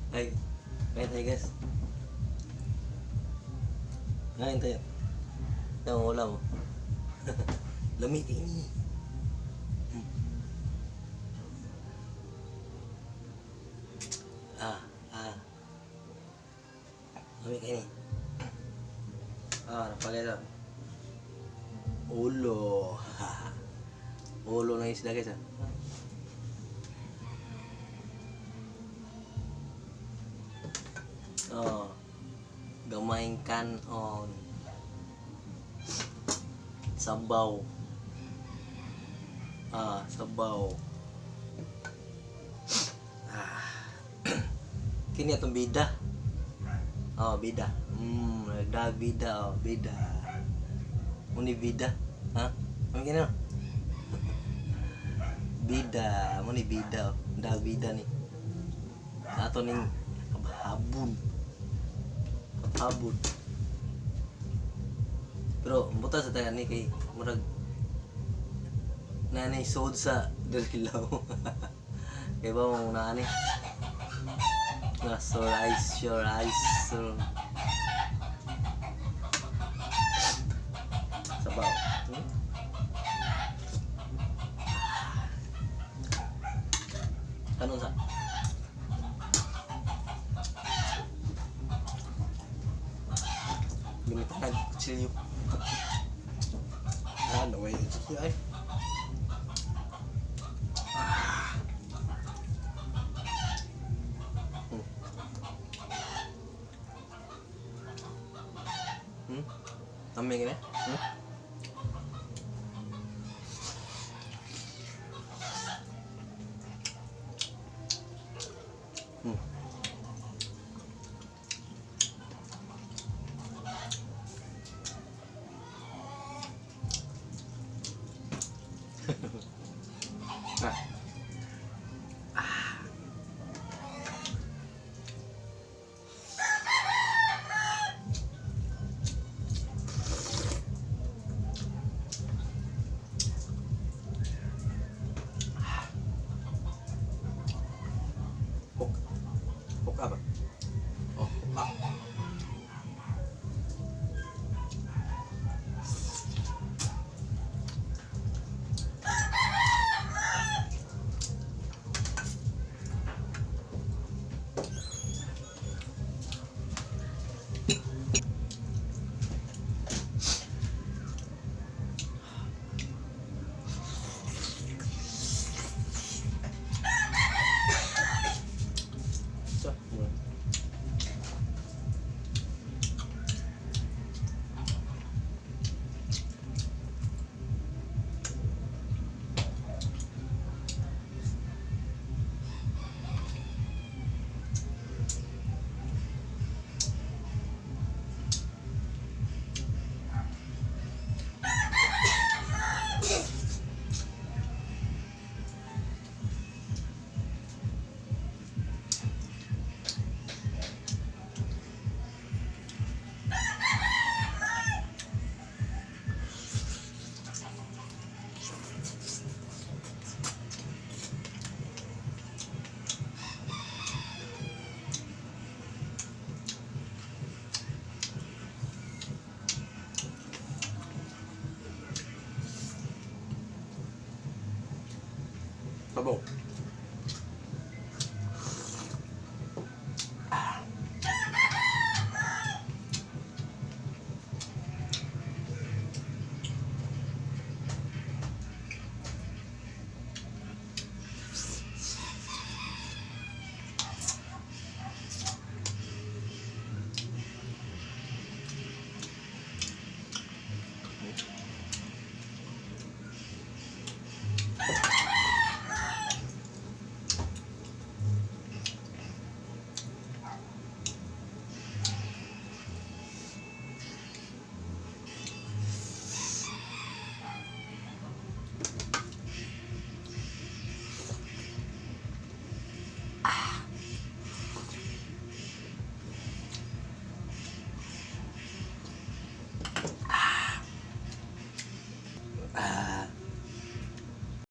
Ay, kain tayo guys. Kain tayo. Ito ang ulam. Lamig ini. Ah, ah. Lamig ini. Napagay lang. Ulo. Ulo ng isda guys ah. Oh, gamayng kanon. Sabaw. Sabaw. Kini atong bida. Bida. Nagdag bida, bida. Muni bida. Ano kini no? Bida, muni bida. Dag bida ni. Ato ning habon. Habon. Pero buta sa tayo ni kay murag nanay sod sa dalilaw. Kaya ba mo na ani? Sure eyes. Sabaw. Kanon sa? Binitag kutsilyo. Naway yung kutsilyo ay. Aming ini? Hook apa? Tá bom.